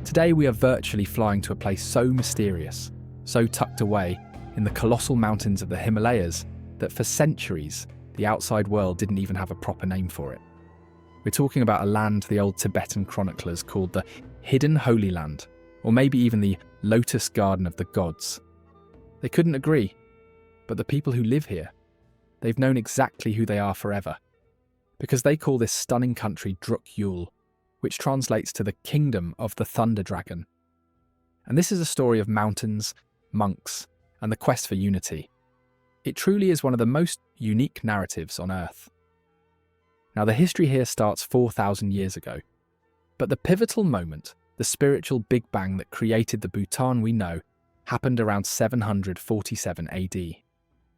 Today we are virtually flying to a place so mysterious, so tucked away in the colossal mountains of the Himalayas that for centuries the outside world didn't even have a proper name for it. We're talking about a land the old Tibetan chroniclers called the Hidden Holy Land, or maybe even the Lotus Garden of the Gods. They couldn't agree, but the people who live here, they've known exactly who they are forever, because they call this stunning country Druk Yul, which translates to the Kingdom of the Thunder Dragon. And this is a story of mountains, monks, and the quest for unity. It truly is one of the most unique narratives on Earth. Now, the history here starts 4,000 years ago, but the pivotal moment, the spiritual Big Bang that created the Bhutan we know, happened around 747 AD.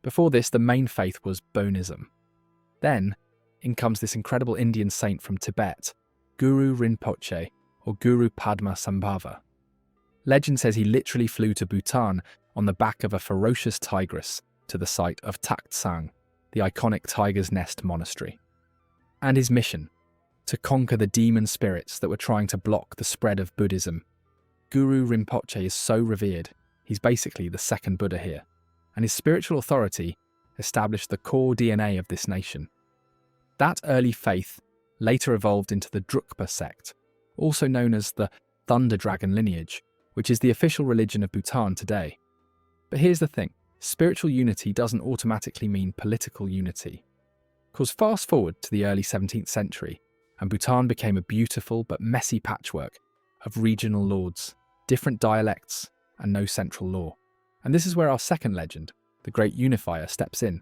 Before this, the main faith was Bonism. Then, in comes this incredible Indian saint from Tibet, Guru Rinpoche, or Guru Padma Sambhava. Legend says he literally flew to Bhutan on the back of a ferocious tigress to the site of Takht Sang, the iconic Tiger's Nest monastery. And his mission, to conquer the demon spirits that were trying to block the spread of Buddhism. Guru Rinpoche is so revered, he's basically the second Buddha here, and his spiritual authority established the core DNA of this nation. That early faith later evolved into the Drukpa sect, also known as the Thunder Dragon lineage, which is the official religion of Bhutan today. But here's the thing, spiritual unity doesn't automatically mean political unity. Because fast forward to the early 17th century, and Bhutan became a beautiful but messy patchwork of regional lords, different dialects, and no central law. And this is where our second legend, the great unifier, steps in,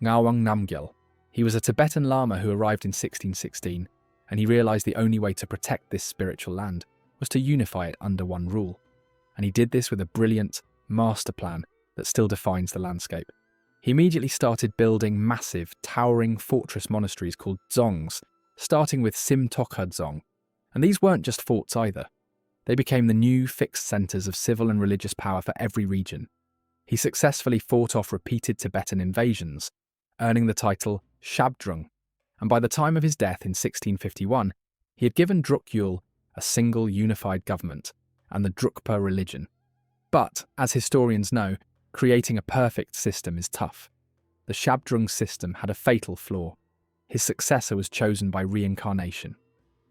Ngawang Namgyal. He was a Tibetan Lama who arrived in 1616, and he realised the only way to protect this spiritual land was to unify it under one rule. And he did this with a brilliant master plan that still defines the landscape. He immediately started building massive, towering fortress monasteries called dzongs, starting with Simtokha Dzong. And these weren't just forts either. They became the new fixed centres of civil and religious power for every region. He successfully fought off repeated Tibetan invasions, earning the title Shabdrung, and by the time of his death in 1651, he had given Druk Yul a single unified government and the Drukpa religion. But, as historians know, creating a perfect system is tough. The Shabdrung system had a fatal flaw. His successor was chosen by reincarnation.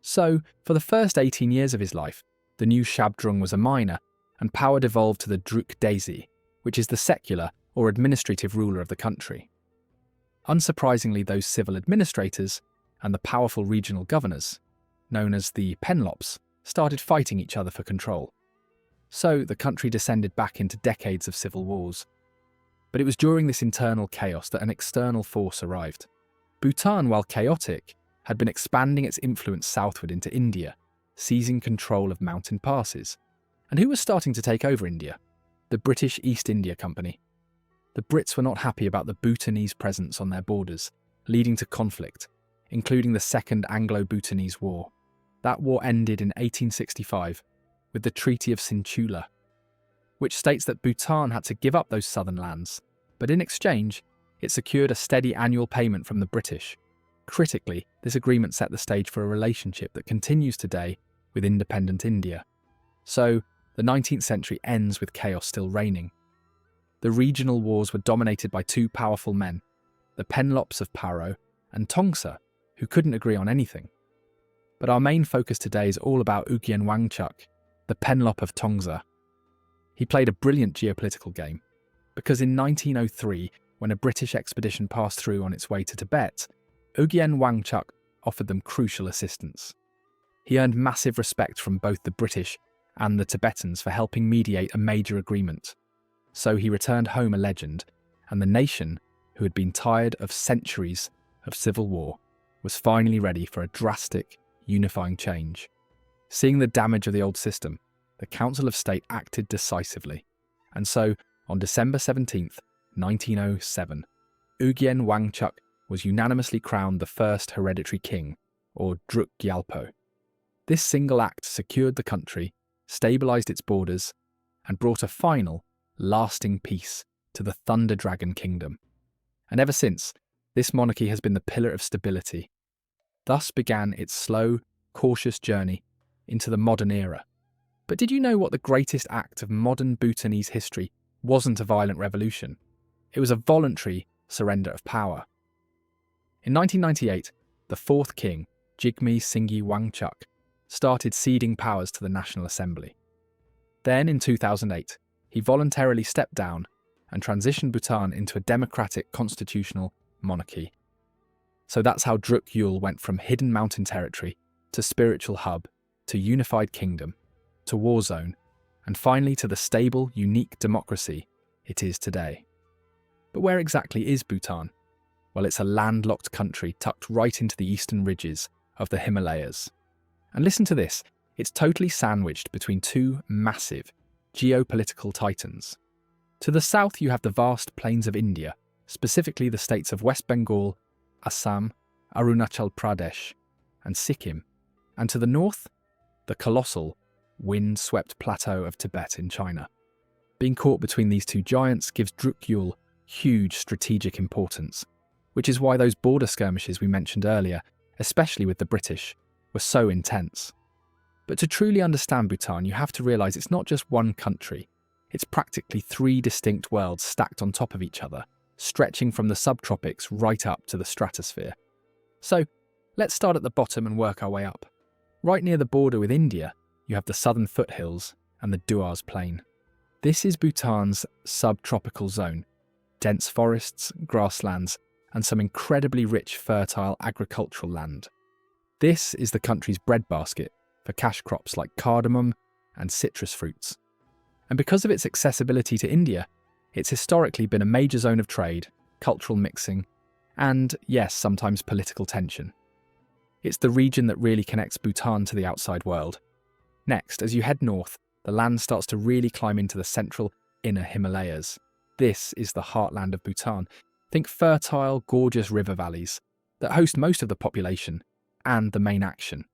So, for the first 18 years of his life, the new Shabdrung was a minor, and power devolved to the Druk Desi, which is the secular or administrative ruler of the country. Unsurprisingly, those civil administrators and the powerful regional governors, known as the Penlops, started fighting each other for control. So the country descended back into decades of civil wars. But it was during this internal chaos that an external force arrived. Bhutan, while chaotic, had been expanding its influence southward into India, seizing control of mountain passes. And who was starting to take over India? The British East India Company. The Brits were not happy about the Bhutanese presence on their borders, leading to conflict, including the Second Anglo-Bhutanese War. That war ended in 1865 with the Treaty of Sinchula, which states that Bhutan had to give up those southern lands, but in exchange, it secured a steady annual payment from the British. Critically, this agreement set the stage for a relationship that continues today with independent India. So, the 19th century ends with chaos still reigning. The regional wars were dominated by two powerful men, the Penlops of Paro and Tongsa, who couldn't agree on anything. But our main focus today is all about Ugyen Wangchuck, the Penlop of Tongsa. He played a brilliant geopolitical game, because in 1903, when a British expedition passed through on its way to Tibet, Ugyen Wangchuck offered them crucial assistance. He earned massive respect from both the British and the Tibetans for helping mediate a major agreement. So he returned home a legend, and the nation, who had been tired of centuries of civil war, was finally ready for a drastic, unifying change. Seeing the damage of the old system, the Council of State acted decisively, and so, on December 17th, 1907, Ugyen Wangchuck was unanimously crowned the first hereditary king, or Druk Gyalpo. This single act secured the country, stabilised its borders, and brought a final, lasting peace to the Thunder Dragon Kingdom. And ever since, this monarchy has been the pillar of stability. Thus began its slow, cautious journey into the modern era, But did you know what the greatest act of modern Bhutanese history wasn't a violent revolution? It was a voluntary surrender of power. In 1998, the fourth king, Jigme Singye Wangchuck, started ceding powers to the National Assembly. Then, in 2008, he voluntarily stepped down and transitioned Bhutan into a democratic constitutional monarchy. So that's how Druk Yul went from hidden mountain territory to spiritual hub to unified kingdom to war zone and finally to the stable, unique democracy it is today. But where exactly is Bhutan? Well, it's a landlocked country tucked right into the eastern ridges of the Himalayas. And listen to this, it's totally sandwiched between two massive geopolitical titans. To the south you have the vast plains of India, specifically the states of West Bengal, Assam, Arunachal Pradesh, and Sikkim. And to the north, the colossal, wind-swept plateau of Tibet in China. Being caught between these two giants gives Druk Yul huge strategic importance, which is why those border skirmishes we mentioned earlier, especially with the British, were so intense. But to truly understand Bhutan, you have to realise it's not just one country. It's practically three distinct worlds stacked on top of each other, stretching from the subtropics right up to the stratosphere. So, let's start at the bottom and work our way up. Right near the border with India, you have the southern foothills and the Duars Plain. This is Bhutan's subtropical zone. Dense forests, grasslands, and some incredibly rich, fertile agricultural land. This is the country's breadbasket for cash crops like cardamom and citrus fruits. And because of its accessibility to India, it's historically been a major zone of trade, cultural mixing, and, yes, sometimes political tension. It's the region that really connects Bhutan to the outside world. Next, as you head north, the land starts to really climb into the central inner Himalayas. This is the heartland of Bhutan. Think fertile, gorgeous river valleys that host most of the population and the main action.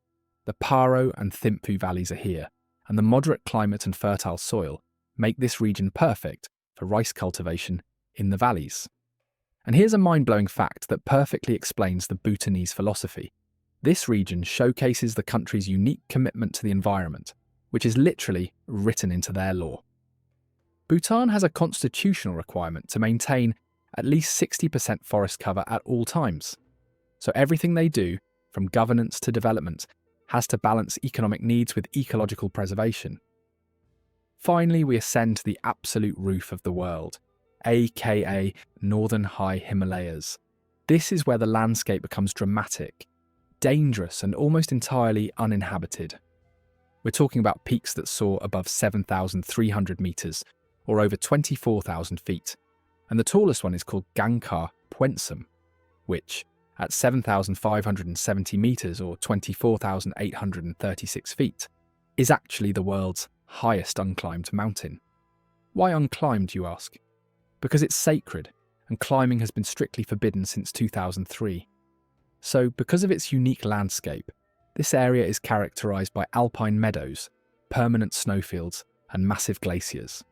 The Paro and Thimphu valleys are here, and the moderate climate and fertile soil make this region perfect for rice cultivation in the valleys. And here's a mind-blowing fact that perfectly explains the Bhutanese philosophy. This region showcases the country's unique commitment to the environment, which is literally written into their law. Bhutan has a constitutional requirement to maintain at least 60% forest cover at all times. So everything they do, from governance to development, has to balance economic needs with ecological preservation. Finally, we ascend to the absolute roof of the world, aka Northern High Himalayas. This is where the landscape becomes dramatic, dangerous, and almost entirely uninhabited. We're talking about peaks that soar above 7,300 metres, or over 24,000 feet, and the tallest one is called Gangkar Puensum, which, at 7,570 metres or 24,836 feet, is actually the world's highest unclimbed mountain. Why unclimbed, you ask? Because it's sacred, and climbing has been strictly forbidden since 2003. So, because of its unique landscape, this area is characterised by alpine meadows, permanent snowfields, and massive glaciers.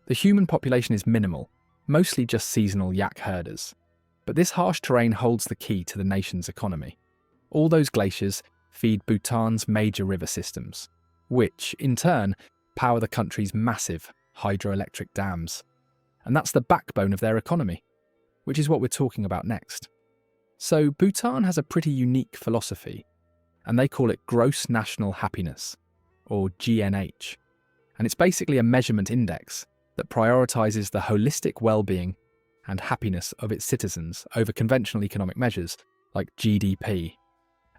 The human population is minimal, mostly just seasonal yak herders. But this harsh terrain holds the key to the nation's economy. All those glaciers feed Bhutan's major river systems, which, in turn, power the country's massive hydroelectric dams. And that's the backbone of their economy, which is what we're talking about next. So Bhutan has a pretty unique philosophy, and they call it Gross National Happiness, or GNH. And it's basically a measurement index that prioritises the holistic well-being and happiness of its citizens over conventional economic measures like GDP.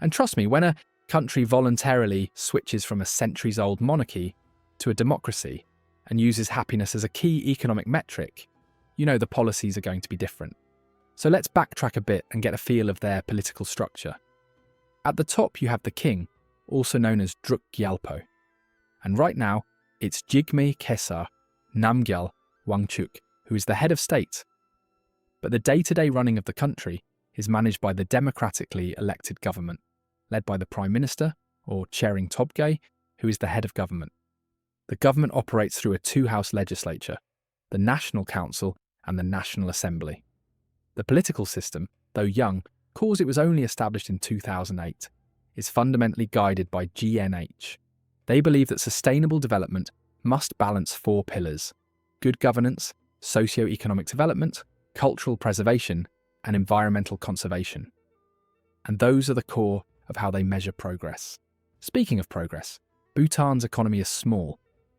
And trust me, when a country voluntarily switches from a centuries-old monarchy to a democracy and uses happiness as a key economic metric, you know the policies are going to be different. So let's backtrack a bit and get a feel of their political structure. At the top you have the king, also known as Druk Gyalpo. And right now, it's Jigme Khesar Namgyal Wangchuck, who is the head of state. But the day-to-day running of the country is managed by the democratically elected government, led by the Prime Minister, or Chering Tobgay, who is the head of government. The government operates through a two-house legislature, the National Council and the National Assembly. The political system, though young, cause it was only established in 2008, is fundamentally guided by GNH. They believe that sustainable development must balance four pillars: good governance, socio-economic development, cultural preservation, and environmental conservation. And those are the core of how they measure progress. Speaking of progress, Bhutan's economy is small,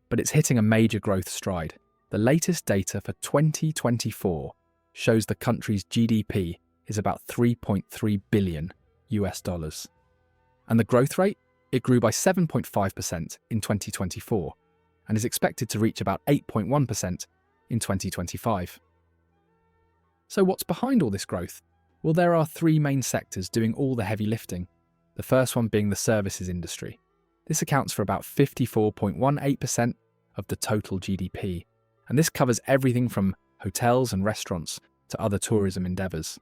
but it's hitting a major growth stride. The latest data for 2024 shows the country's GDP is about $3.3 billion US dollars. And the growth rate? It grew by 7.5% in 2024 and is expected to reach about 8.1% in 2025. So what's behind all this growth? Well, there are three main sectors doing all the heavy lifting. The first one being the services industry. This accounts for about 54.18% of the total GDP, and this covers everything from hotels and restaurants to other tourism endeavours.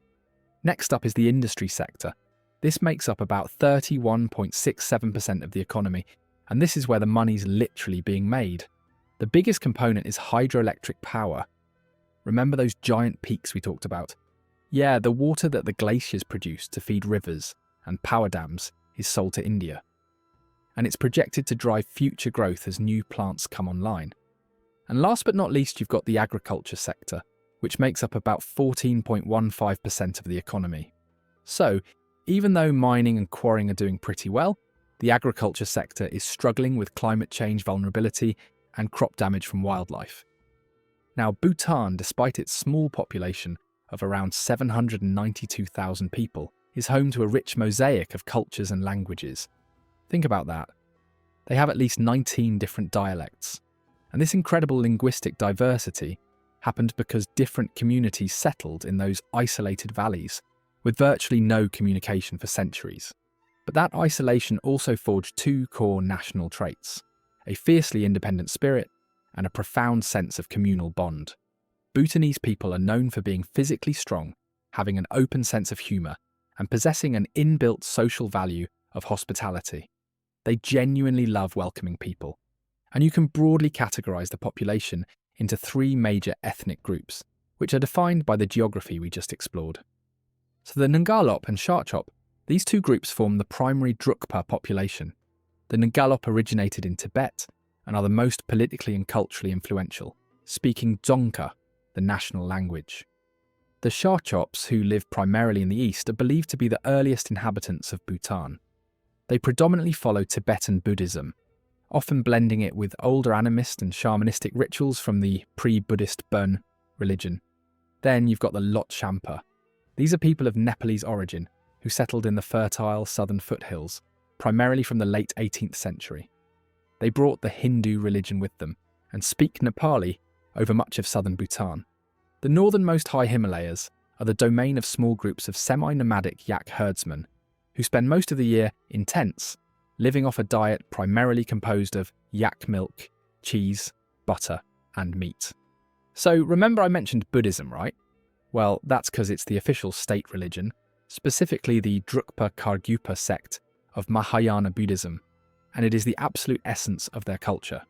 Next up is the industry sector. This makes up about 31.67% of the economy, and this is where the money's literally being made. The biggest component is hydroelectric power. Remember those giant peaks we talked about? Yeah, the water that the glaciers produce to feed rivers and power dams is sold to India. And it's projected to drive future growth as new plants come online. And last but not least, you've got the agriculture sector, which makes up about 14.15% of the economy. So, even though mining and quarrying are doing pretty well, the agriculture sector is struggling with climate change vulnerability and crop damage from wildlife. Now, Bhutan, despite its small population of around 792,000 people, is home to a rich mosaic of cultures and languages. Think about that. They have at least 19 different dialects. And this incredible linguistic diversity happened because different communities settled in those isolated valleys, with virtually no communication for centuries. But that isolation also forged two core national traits: a fiercely independent spirit and a profound sense of communal bond. Bhutanese people are known for being physically strong, having an open sense of humour, and possessing an inbuilt social value of hospitality. They genuinely love welcoming people. And you can broadly categorise the population into three major ethnic groups, which are defined by the geography we just explored. So the Ngalop and Sharchop, these two groups form the primary Drukpa population. The Ngalop originated in Tibet and are the most politically and culturally influential, speaking Dzongkha, the national language. The Sharchops, who live primarily in the east, are believed to be the earliest inhabitants of Bhutan. They predominantly follow Tibetan Buddhism, often blending it with older animist and shamanistic rituals from the pre-Buddhist Bon religion. Then you've got the Lhotshampa. These are people of Nepalese origin who settled in the fertile southern foothills, primarily from the late 18th century. They brought the Hindu religion with them and speak Nepali over much of southern Bhutan. The northernmost high Himalayas are the domain of small groups of semi-nomadic yak herdsmen who spend most of the year in tents, living off a diet primarily composed of yak milk, cheese, butter, and meat. So remember I mentioned Buddhism, right? Well, that's because it's the official state religion, specifically the Drukpa Kargyupa sect of Mahayana Buddhism, and it is the absolute essence of their culture.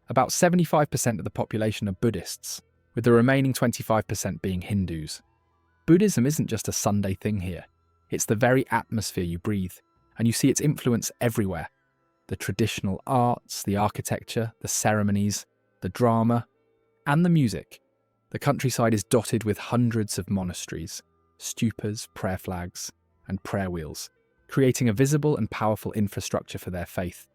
About 75% of the population are Buddhists, with the remaining 25% being Hindus. Buddhism isn't just a Sunday thing here. It's the very atmosphere you breathe, and you see its influence everywhere. The traditional arts, the architecture, the ceremonies, the drama, and the music. The countryside is dotted with hundreds of monasteries, stupas, prayer flags, and prayer wheels, creating a visible and powerful infrastructure for their faith.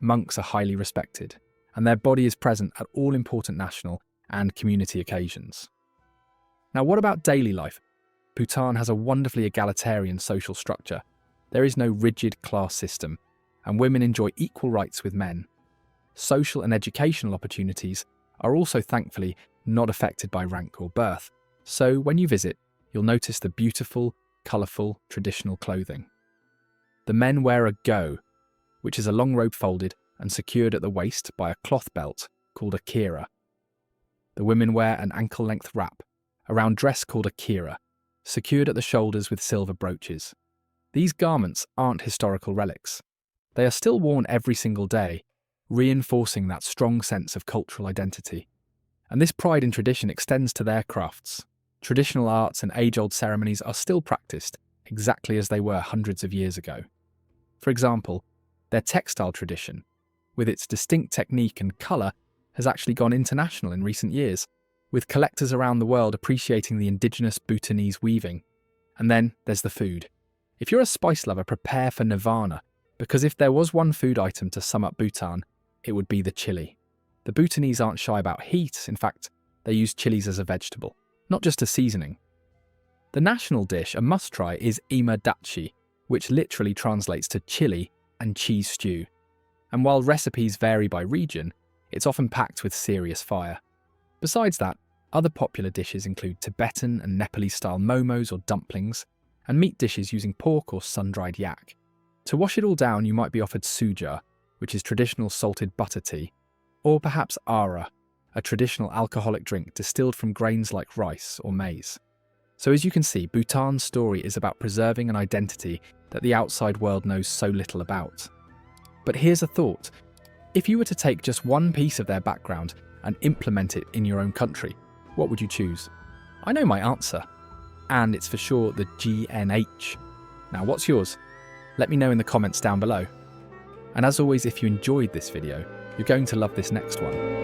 Monks are highly respected, and their body is present at all important national and community occasions. Now, what about daily life? Bhutan has a wonderfully egalitarian social structure. There is no rigid class system, and women enjoy equal rights with men. Social and educational opportunities are also thankfully not affected by rank or birth, so when you visit, you'll notice the beautiful, colourful, traditional clothing. The men wear a go, which is a long robe folded and secured at the waist by a cloth belt called a kira. The women wear an ankle-length wrap, a round dress called a kira, secured at the shoulders with silver brooches. These garments aren't historical relics. They are still worn every single day, reinforcing that strong sense of cultural identity. And this pride in tradition extends to their crafts. Traditional arts and age-old ceremonies are still practiced exactly as they were hundreds of years ago. For example, their textile tradition, with its distinct technique and colour, has actually gone international in recent years, with collectors around the world appreciating the indigenous Bhutanese weaving. And then there's the food. If you're a spice lover, prepare for nirvana, because if there was one food item to sum up Bhutan, it would be the chili. The Bhutanese aren't shy about heat. In fact, they use chilies as a vegetable, not just a seasoning. The national dish, a must-try, is ima dachi, which literally translates to chili and cheese stew. And while recipes vary by region, it's often packed with serious fire. Besides that, other popular dishes include Tibetan and Nepalese-style momos or dumplings, and meat dishes using pork or sun-dried yak. To wash it all down, you might be offered suja, which is traditional salted butter tea, or perhaps ara, a traditional alcoholic drink distilled from grains like rice or maize. So as you can see, Bhutan's story is about preserving an identity that the outside world knows so little about. But here's a thought. If you were to take just one piece of their background and implement it in your own country, what would you choose? I know my answer, and it's for sure the GNH. Now, what's yours? Let me know in the comments down below. And as always, if you enjoyed this video, you're going to love this next one.